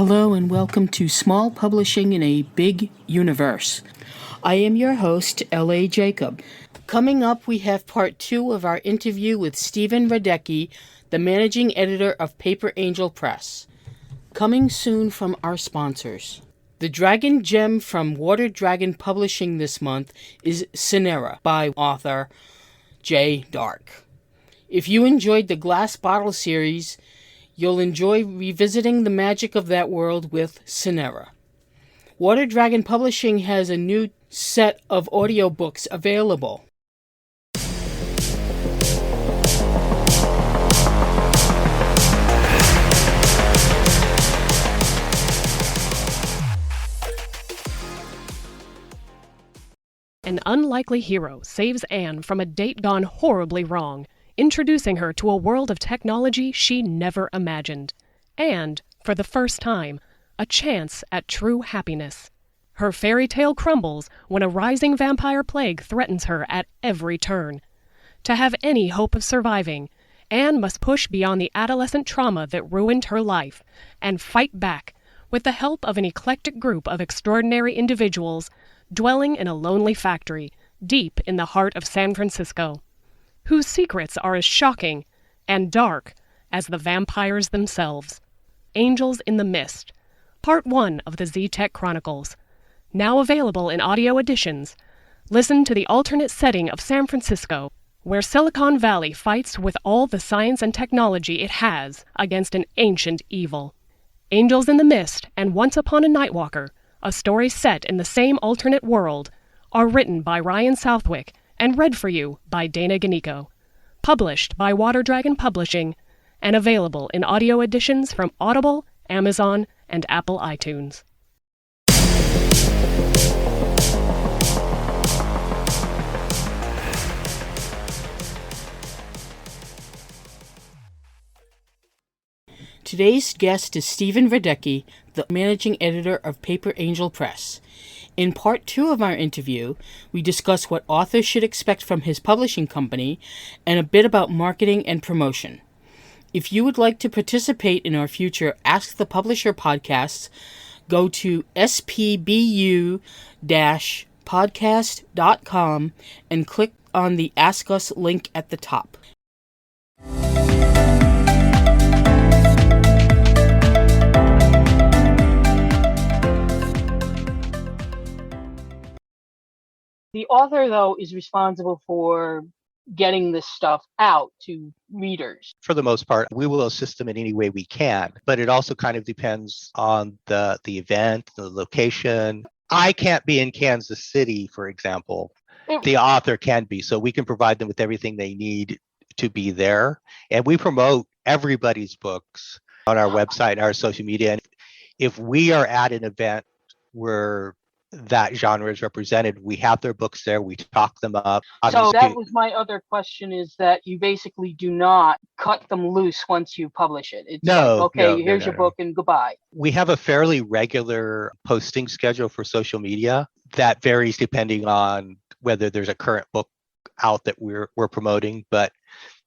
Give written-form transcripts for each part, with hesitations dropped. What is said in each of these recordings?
Hello and welcome to Small Publishing in a Big Universe. I am your host, L.A. Jacob. Coming up, we have part 2 of our interview with Steven Radecki, the managing editor of Paper Angel Press. Coming soon from our sponsors. The Dragon Gem from Water Dragon Publishing this month is Cinera by author Jay Dark. If you enjoyed the Glass Bottle series, you'll enjoy revisiting the magic of that world with Cinera. Water Dragon Publishing has a new set of audiobooks available. An unlikely hero saves Anne from a date gone horribly wrong, introducing her to a world of technology she never imagined. And, for the first time, a chance at true happiness. Her fairy tale crumbles when a rising vampire plague threatens her at every turn. To have any hope of surviving, Anne must push beyond the adolescent trauma that ruined her life and fight back with the help of an eclectic group of extraordinary individuals dwelling in a lonely factory deep in the heart of San Francisco, whose secrets are as shocking and dark as the vampires themselves. Angels in the Mist, Part 1 of the Z-Tech Chronicles. Now available in audio editions. Listen to the alternate setting of San Francisco, where Silicon Valley fights with all the science and technology it has against an ancient evil. Angels in the Mist and Once Upon a Nightwalker, a story set in the same alternate world, are written by Ryan Southwick and read for you by Dana Ganico. Published by Water Dragon Publishing and available in audio editions from Audible, Amazon, and Apple iTunes. Today's guest is Steven Radecki, the managing editor of Paper Angel Press. In part 2 of our interview, we discuss what authors should expect from his publishing company and a bit about marketing and promotion. If you would like to participate in our future Ask the Publisher podcasts, go to spbu-podcast.com and click on the Ask Us link at the top. The author, though, is responsible for getting this stuff out to readers. For the most part, we will assist them in any way we can, but it also kind of depends on the event, the location. I can't be in Kansas City, for example. The author can be, so we can provide them with everything they need to be there. And we promote everybody's books on our website and our social media. And if we are at an event where that genre is represented, we have their books there, we talk them up. So that was my other question, is that you basically do not cut them loose once you publish it. It's here's your book and goodbye. We have a fairly regular posting schedule for social media that varies depending on whether there's a current book out that we're promoting. But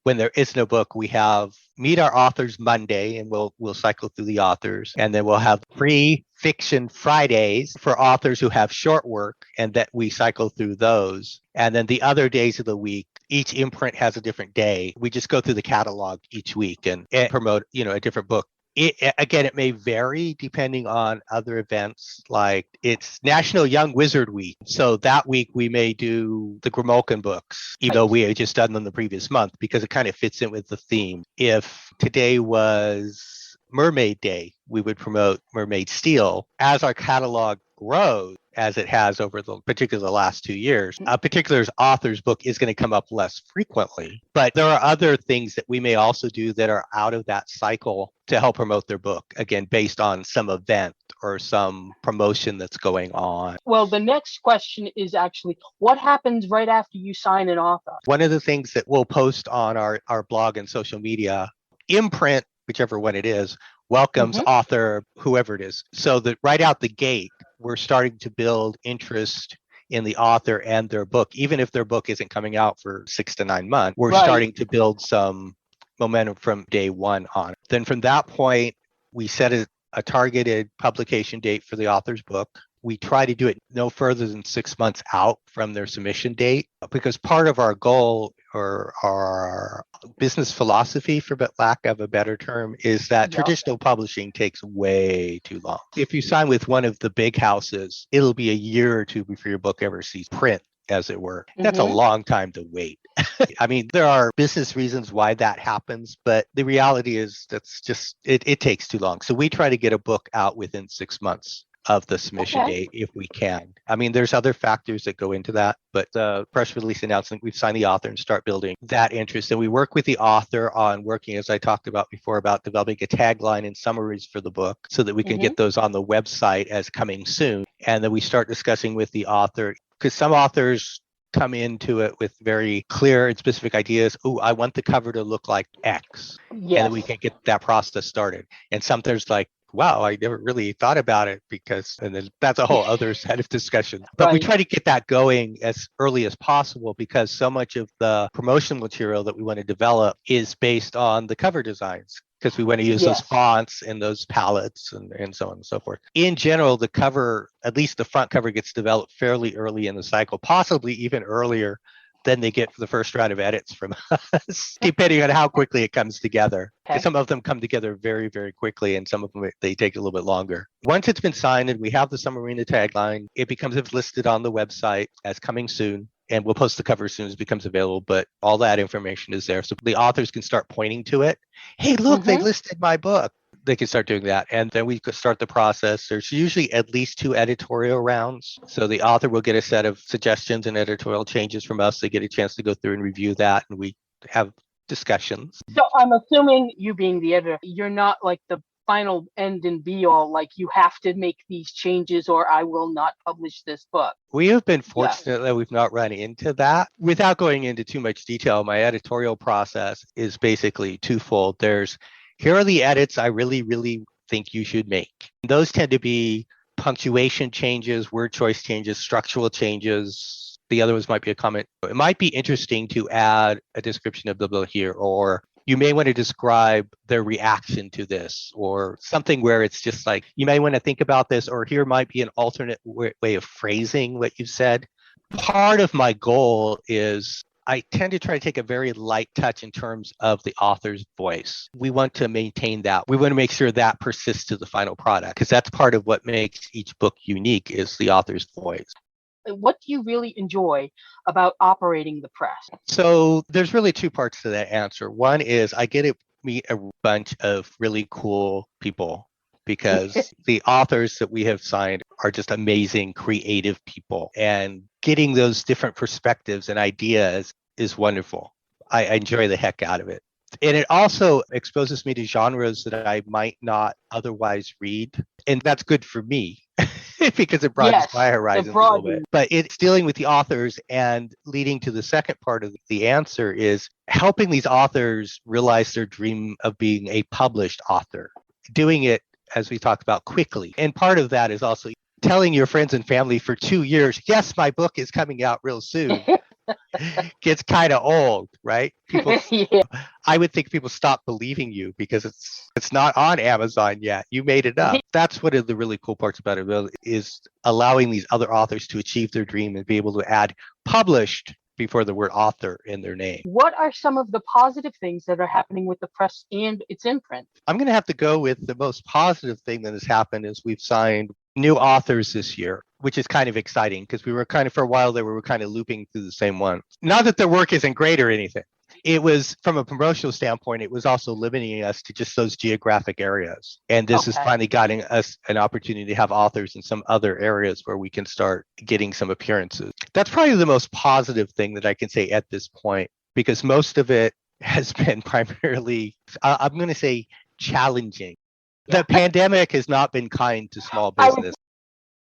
when there is no book, we have Meet Our Authors Monday, and we'll cycle through the authors. And then we'll have Free Fiction Fridays for authors who have short work, and that we cycle through those. And then the other days of the week, each imprint has a different day. We just go through the catalog each week and promote, a different book. It may vary depending on other events, like it's National Young Wizard Week. So that week we may do the Gromolkin books, even though we had just done them the previous month, because it kind of fits in with the theme. If today was Mermaid Day, we would promote Mermaid Steel. As our catalog grows, as it has over particularly the last 2 years, a particular author's book is going to come up less frequently. But there are other things that we may also do that are out of that cycle to help promote their book, again, based on some event or some promotion that's going on. Well, the next question is actually, what happens right after you sign an author? One of the things that we'll post on our blog and social media, imprint, whichever one it is, welcomes author, whoever it is. So that right out the gate, we're starting to build interest in the author and their book. Even if their book isn't coming out for 6 to 9 months, we're starting to build some momentum from day one on. Then from that point, we set a targeted publication date for the author's book. We try to do it no further than 6 months out from their submission date, because part of our goal or our business philosophy, for lack of a better term, is that traditional publishing takes way too long. If you sign with one of the big houses, it'll be a year or two before your book ever sees print, as it were. That's a long time to wait. I mean, there are business reasons why that happens, but the reality is that's just, it takes too long. So we try to get a book out within 6 months of the submission date if we can. I mean, there's other factors that go into that, but the press release announcement, we've signed the author and start building that interest. And we work with the author on working, as I talked about before, about developing a tagline and summaries for the book so that we can get those on the website as coming soon. And then we start discussing with the author, because some authors come into it with very clear and specific ideas. Oh, I want the cover to look like X. And then we can get that process started. And some there's like, wow, I never really thought about it and then that's a whole other set of discussion. But we try to get that going as early as possible, because so much of the promotional material that we want to develop is based on the cover designs, because we want to use those fonts and those palettes and so on and so forth. In general, the cover, at least the front cover, gets developed fairly early in the cycle, possibly even earlier than they get for the first round of edits from us, depending on how quickly it comes together. Some of them come together very, very quickly, and some of them, they take a little bit longer. Once it's been signed and we have the summary and the tagline, it becomes listed on the website as coming soon. And we'll post the cover as soon as it becomes available, but all that information is there. So the authors can start pointing to it. Hey, look, they listed my book. They can start doing that. And then we could start the process. There's usually at least 2 editorial rounds. So the author will get a set of suggestions and editorial changes from us. They get a chance to go through and review that. And we have discussions. So I'm assuming, you being the editor, you're not like the final end and be all, like you have to make these changes or I will not publish this book. We have been fortunate that we've not run into that. Without going into too much detail, my editorial process is basically twofold. Here are the edits I really, really think you should make. Those tend to be punctuation changes, word choice changes, structural changes. The other ones might be a comment. It might be interesting to add a description of the book here, or you may want to describe their reaction to this, or something where it's just like, you may want to think about this, or here might be an alternate way of phrasing what you've said. Part of my goal is I tend to try to take a very light touch in terms of the author's voice. We want to maintain that. We want to make sure that persists to the final product, because that's part of what makes each book unique, is the author's voice. What do you really enjoy about operating the press? So there's really 2 parts to that answer. One is I get to meet a bunch of really cool people, because the authors that we have signed are just amazing, creative people. And getting those different perspectives and ideas is wonderful. I enjoy the heck out of it. And it also exposes me to genres that I might not otherwise read. And that's good for me because it broadens my horizons a little bit. But it's dealing with the authors, and leading to the second part of the answer is helping these authors realize their dream of being a published author, doing it, as we talked about, quickly. And part of that is also telling your friends and family for 2 years, yes, my book is coming out real soon, gets kind of old, right? People, I would think people stop believing you because it's not on Amazon yet. You made it up. That's one of the really cool parts about it, is allowing these other authors to achieve their dream and be able to add published before the word author in their name. What are some of the positive things that are happening with the press and its imprint? I'm going to have to go with the most positive thing that has happened is we've signed new authors this year, which is kind of exciting, because we were kind of, for a while there, we were kind of looping through the same one. Not that their work isn't great or anything. It was, from a promotional standpoint, it was also limiting us to just those geographic areas. And this is finally getting us an opportunity to have authors in some other areas where we can start getting some appearances. That's probably the most positive thing that I can say at this point, because most of it has been primarily, I'm going to say, challenging. The pandemic has not been kind to small business.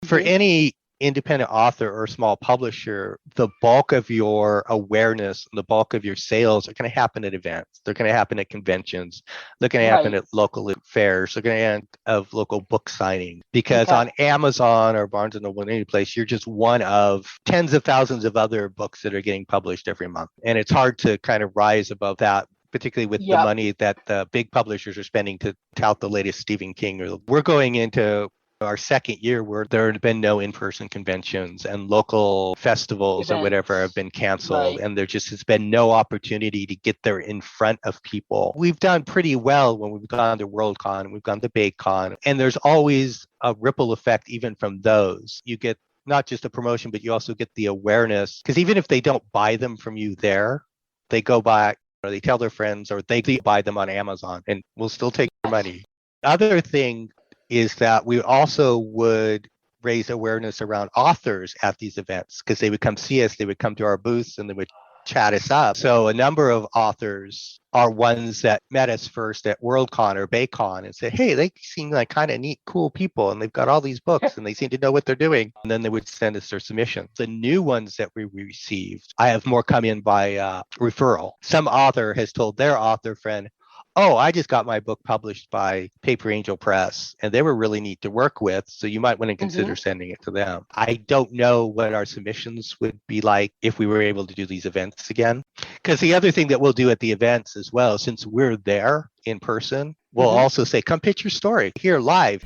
For any independent author or small publisher, the bulk of your awareness and the bulk of your sales are going to happen at events. They're going to happen at conventions. They're going to happen at local fairs. They're going to happen of local book signings. Because on Amazon or Barnes & Noble, any place, you're just one of tens of thousands of other books that are getting published every month. And it's hard to kind of rise above that particularly with the Yep. money that the big publishers are spending to tout the latest Stephen King. We're going into our second year where there have been no in-person conventions and local festivals or whatever have been canceled. Right. And there just has been no opportunity to get there in front of people. We've done pretty well when we've gone to Worldcon, we've gone to BayCon, and there's always a ripple effect even from those. You get not just a promotion, but you also get the awareness, because even if they don't buy them from you there, they go back or they tell their friends or they buy them on Amazon and we'll still take your money. Other thing is that we also would raise awareness around authors at these events because they would come see us, they would come to our booths and they would chat us up. So a number of authors are ones that met us first at Worldcon or BayCon and said, hey, they seem like kind of neat, cool people, and they've got all these books and they seem to know what they're doing. And then they would send us their submissions. The new ones that we received, I have more come in by referral. Some author has told their author friend, oh, I just got my book published by Paper Angel Press, and they were really neat to work with, so you might want to consider sending it to them. I don't know what our submissions would be like if we were able to do these events again. Because the other thing that we'll do at the events as well, since we're there in person, we'll also say, come pitch your story here live.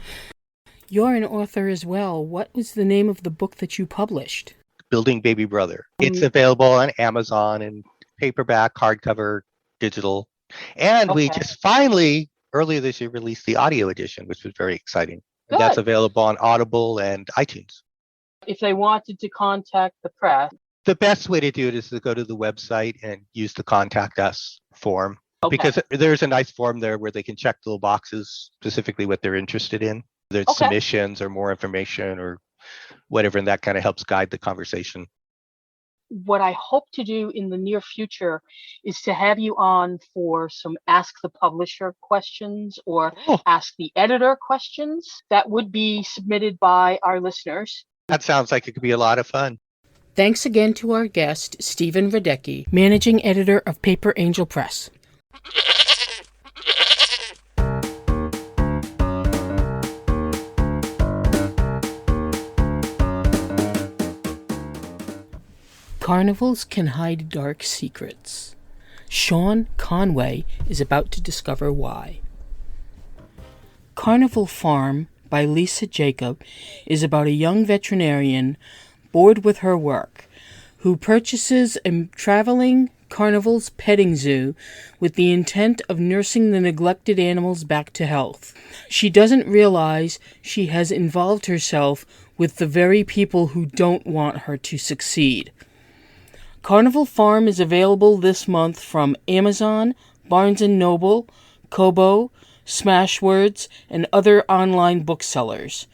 You're an author as well. What was the name of the book that you published? Building Baby Brother. It's available on Amazon and paperback, hardcover, digital. And we just finally, earlier this year, released the audio edition, which was very exciting. And that's available on Audible and iTunes. If they wanted to contact the press, the best way to do it is to go to the website and use the contact us form. Because there's a nice form there where they can check the little boxes, specifically what they're interested in. There's submissions or more information or whatever, and that kind of helps guide the conversation. What I hope to do in the near future is to have you on for some Ask the Publisher questions or Ask the Editor questions that would be submitted by our listeners. That sounds like it could be a lot of fun. Thanks again to our guest, Steven Radecki, Managing Editor of Paper Angel Press. Carnivals can hide dark secrets. Sean Conway is about to discover why. Carnival Farm by Lisa Jacob is about a young veterinarian bored with her work who purchases a traveling carnival's petting zoo with the intent of nursing the neglected animals back to health. She doesn't realize she has involved herself with the very people who don't want her to succeed. Carnival Farm is available this month from Amazon, Barnes & Noble, Kobo, Smashwords, and other online booksellers.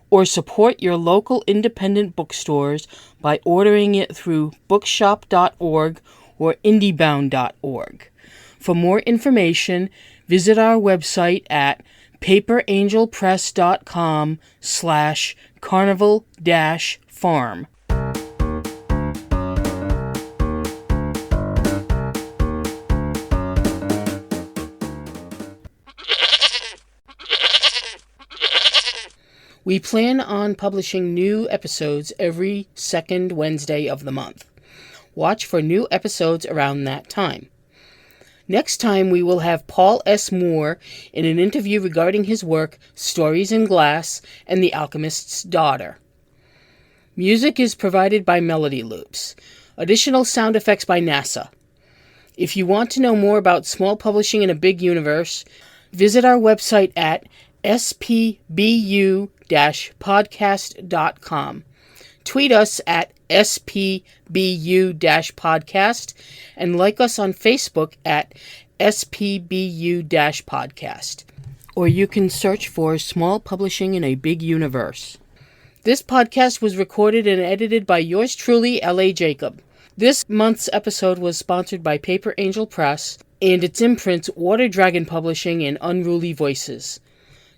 Or support your local independent bookstores by ordering it through bookshop.org or indiebound.org. For more information, visit our website at paperangelpress.com/carnival-farm. We plan on publishing new episodes every second Wednesday of the month. Watch for new episodes around that time. Next time we will have Paul S. Moore in an interview regarding his work, Stories in Glass and The Alchemist's Daughter. Music is provided by Melody Loops. Additional sound effects by NASA. If you want to know more about small publishing in a big universe, visit our website at spbu-podcast.com. Tweet us at spbu-podcast and like us on Facebook at spbu-podcast. Or you can search for Small Publishing in a Big Universe. This podcast was recorded and edited by yours truly, L.A. Jacob. This month's episode was sponsored by Paper Angel Press and its imprints Water Dragon Publishing and Unruly Voices.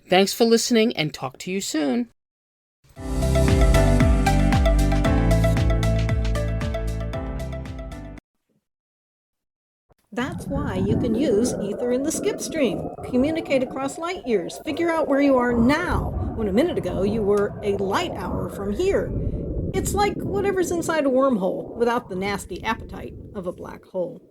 Thanks for listening and talk to you soon. That's why you can use Ether in the skip stream. Communicate across light years. Figure out where you are now, when a minute ago you were a light hour from here. It's like whatever's inside a wormhole without the nasty appetite of a black hole.